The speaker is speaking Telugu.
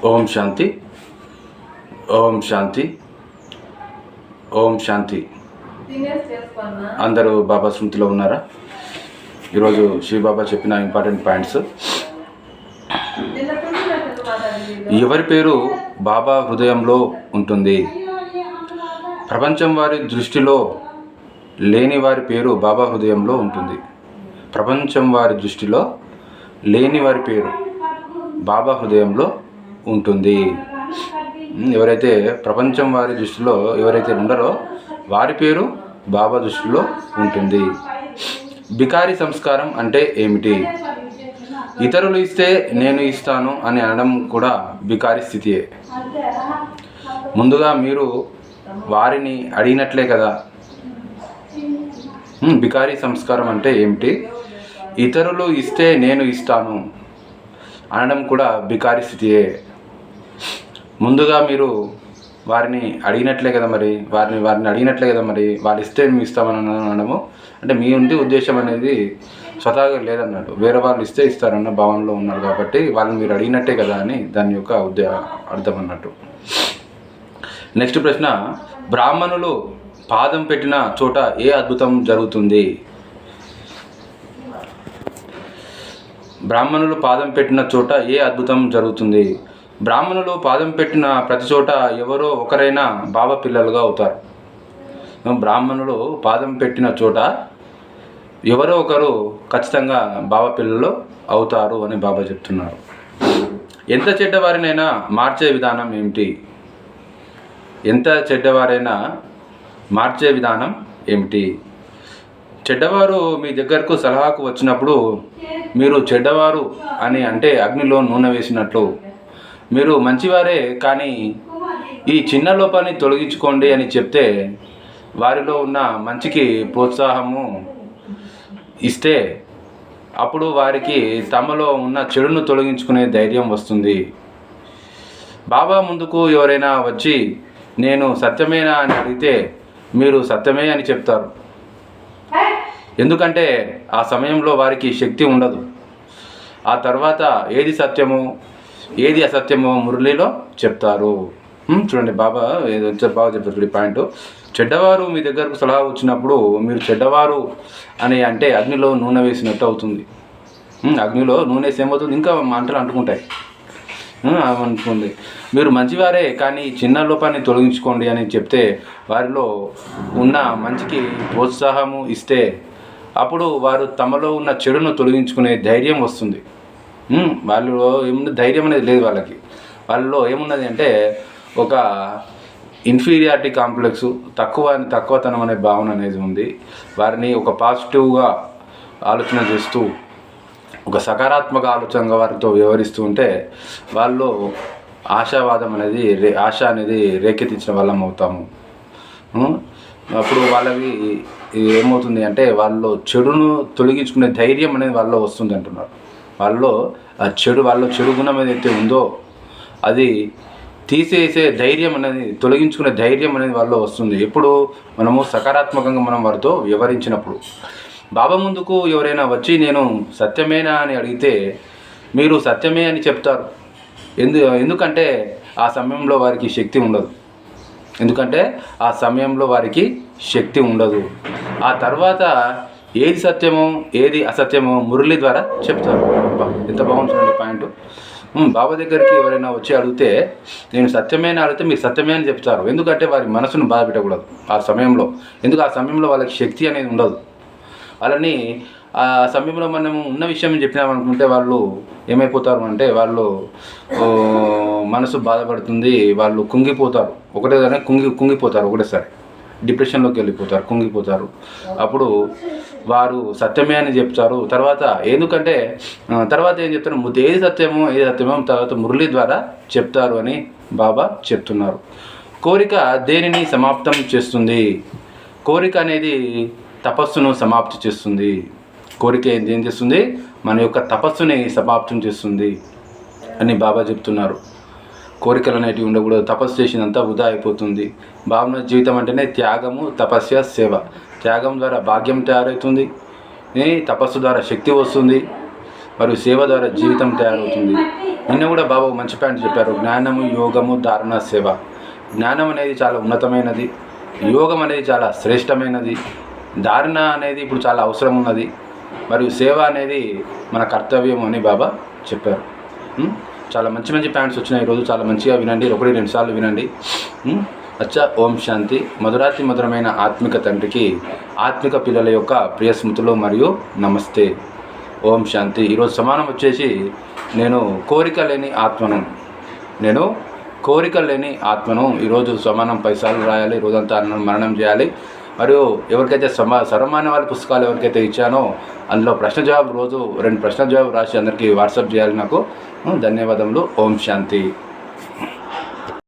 ఓం శాంతి. ఓం శాంతి. ఓం శాంతి. అందరూ బాబా స్మృతిలో ఉన్నారా? ఈరోజు శివబాబా చెప్పిన ఇంపార్టెంట్ పాయింట్స్. ఎవరి పేరు బాబా హృదయంలో ఉంటుంది? ప్రపంచం వారి దృష్టిలో లేని వారి పేరు బాబా హృదయంలో ఉంటుంది. ప్రపంచం వారి దృష్టిలో లేని వారి పేరు బాబా హృదయంలో ఉంటుంది. ఎవరైతే ప్రపంచం వారి దృష్టిలో ఎవరైతే ఉండరో వారి పేరు బాబా దృష్టిలో ఉంటుంది. బికారి సంస్కారం అంటే ఏమిటి? ఇతరులు ఇస్తే నేను ఇస్తాను అని అనడం కూడా బికారి స్థితియే. ముందుగా మీరు వారిని అడిగినట్లే కదా. బికారి సంస్కారం అంటే ఏమిటి? ఇతరులు ఇస్తే నేను ఇస్తాను అనడం కూడా బికారి స్థితియే. ముందుగా మీరు వారిని అడిగినట్లే కదా, వారిని అడిగినట్లే కదా, వాళ్ళు ఇస్తే మేము ఇస్తామని అనడము అంటే మీ ఉండి ఉద్దేశం అనేది స్వతహాగా లేదన్నట్టు. వేరే వాళ్ళు ఇస్తే ఇస్తారన్న భావనలో ఉన్నారు కాబట్టి వాళ్ళని మీరు అడిగినట్టే కదా అని దాని యొక్క అర్థం అన్నట్టు. నెక్స్ట్ ప్రశ్న, బ్రాహ్మణులు పాదం పెట్టిన చోట ఏ అద్భుతం జరుగుతుంది? బ్రాహ్మణులు పాదం పెట్టిన చోట ఏ అద్భుతం జరుగుతుంది? బ్రాహ్మణులు పాదం పెట్టిన ప్రతి చోట ఎవరో ఒకరైనా బాబా పిల్లలుగా అవుతారు. బ్రాహ్మణులు పాదం పెట్టిన చోట ఎవరో ఒకరు ఖచ్చితంగా బాబా పిల్లలు అవుతారు అని బాబా చెప్తున్నారు. ఎంత చెడ్డవారినైనా మార్చే విధానం ఏమిటి? ఎంత చెడ్డవారైనా మార్చే విధానం ఏమిటి? చెడ్డవారు మీ దగ్గరకు సలహాకు వచ్చినప్పుడు మీరు చెడ్డవారు అని అంటే అగ్నిలో నూనె వేసినట్లు. మీరు మంచివారే కానీ ఈ చిన్న లోపాన్ని తొలగించుకోండి అని చెప్తే వారిలో ఉన్న మంచికి ప్రోత్సాహము ఇస్తే అప్పుడు వారికి తమలో ఉన్న చెడును తొలగించుకునే ధైర్యం వస్తుంది. బాబా ముందుకు ఎవరైనా వచ్చి నేను సత్యమేనా అని అడిగితే మీరు సత్యమే అని చెప్తారు. ఎందుకంటే ఆ సమయంలో వారికి శక్తి ఉండదు. ఆ తర్వాత ఏది సత్యమో ఏది అసత్యమో మురళిలో చెప్తారు. చూడండి బాబా చెప్తారు ఈ పాయింట్. చెడ్డవారు మీ దగ్గరకు సలహా వచ్చినప్పుడు మీరు చెడ్డవారు అని అంటే అగ్నిలో నూనె వేసినట్టు అవుతుంది. అగ్నిలో నూనె వేసి ఏమవుతుంది? ఇంకా మంటలు అంటుకుంటాయి. అనుకుంది మీరు మంచివారే కానీ చిన్న లోపాన్ని తొలగించుకోండి అని చెప్తే వారిలో ఉన్న మంచికి ప్రోత్సాహము ఇస్తే అప్పుడు వారు తమలో ఉన్న చెడును తొలగించుకునే ధైర్యం వస్తుంది. వాళ్ళలో ఏముంది? ధైర్యం అనేది లేదు వాళ్ళకి. వాళ్ళలో ఏమున్నది అంటే ఒక ఇన్ఫీరియారిటీ కాంప్లెక్స్, తక్కువతనం అనే భావన అనేది ఉంది. వారిని ఒక పాజిటివ్గా ఆలోచన చేస్తూ ఒక సకారాత్మక ఆలోచనగా వారితో వ్యవహరిస్తూ ఉంటే వాళ్ళు ఆశావాదం అనేది ఆశ అనేది రేకెత్తించిన వాళ్ళం అవుతాము. అప్పుడు వాళ్ళకి ఏమవుతుంది అంటే వాళ్ళలో చెడును తొలగించుకునే ధైర్యం అనేది వాళ్ళలో వస్తుంది అంటున్నారు. వాళ్ళలో చెడు గుణం ఏదైతే ఉందో అది తీసేసే ధైర్యం అనేది, తొలగించుకునే ధైర్యం అనేది వాళ్ళలో వస్తుంది. ఎప్పుడు మనము సకారాత్మకంగా మనం వారితో వ్యవహరించినప్పుడు. బాబా ముందుకు ఎవరైనా వచ్చి నేను సత్యమేనా అని అడిగితే మీరు సత్యమే అని చెప్తారు. ఎందుకంటే ఆ సమయంలో వారికి శక్తి ఉండదు. ఆ తర్వాత ఏది సత్యమో ఏది అసత్యమో మురళి ద్వారా చెప్తారు. ఎంత బాగుంటుంది పాయింట్. బాబా దగ్గరికి ఎవరైనా వచ్చి అడిగితే నేను సత్యమేనా అడిగితే మీరు సత్యమే అని చెప్తారు. ఎందుకంటే వారి మనసును బాధ పెట్టకూడదు ఆ సమయంలో. ఆ సమయంలో వాళ్ళకి శక్తి అనేది ఉండదు. వాళ్ళని ఆ సమయంలో మనము ఉన్న విషయం చెప్పినామనుకుంటే వాళ్ళు ఏమైపోతారు అంటే వాళ్ళు మనసు బాధపడుతుంది, వాళ్ళు కుంగిపోతారు. కుంగిపోతారు ఒకటేసారి డిప్రెషన్లోకి వెళ్ళిపోతారు, కుంగిపోతారు. అప్పుడు వారు సత్యమే అని చెప్తారు. తర్వాత ఏం చెప్తారు? ఏది సత్యమో తర్వాత మురళి ద్వారా చెప్తారు అని బాబా చెప్తున్నారు. కోరిక దేనిని సమాప్తం చేస్తుంది? కోరిక అనేది తపస్సును సమాప్తి చేస్తుంది. కోరిక ఏం చేస్తుంది? మన యొక్క తపస్సుని సమాప్తం చేస్తుంది అని బాబా చెప్తున్నారు. కోరికలు అనేటివి ఉండకూడదు. తపస్సు చేసినంత వృధా అయిపోతుంది. భావన జీవితం అంటేనే త్యాగము, తపస్య, సేవ. త్యాగం ద్వారా భాగ్యం తయారవుతుంది, తపస్సు ద్వారా శక్తి వస్తుంది, మరియు సేవ ద్వారా జీవితం తయారవుతుంది. నిన్న కూడా బాబా మంచి పాయింట్ చెప్పారు, జ్ఞానము, యోగము, ధారణ, సేవ. జ్ఞానం అనేది చాలా ఉన్నతమైనది, యోగం అనేది చాలా శ్రేష్టమైనది, ధారణ అనేది ఇప్పుడు చాలా అవసరం ఉన్నది, మరియు సేవ అనేది మన కర్తవ్యం అని బాబా చెప్పారు. చాలా మంచి మంచి పాయింట్స్ వచ్చినాయి ఈరోజు. చాలా మంచిగా వినండి, 1-2 సార్లు వినండి. అచ్చా. ఓం శాంతి. మధురాతి మధురమైన ఆత్మిక తండ్రికి ఆత్మిక పిల్లల యొక్క ప్రియ స్మృతులు మరియు నమస్తే. ఓం శాంతి. ఈరోజు సమానం వచ్చేసి నేను కోరిక లేని ఆత్మను ఈరోజు సమానం 10 సార్లు రాయాలి. రోజంతా మరణం చేయాలి. మరియు ఎవరికైతే సర్వమాన్య వాళ్ళ పుస్తకాలు ఎవరికైతే ఇచ్చానో అందులో ప్రశ్న జవాబు రోజు 2 ప్రశ్న జవాబు రాసి అందరికీ వాట్సాప్ చేయాలి. నాకు ధన్యవాదములు. ఓం శాంతి.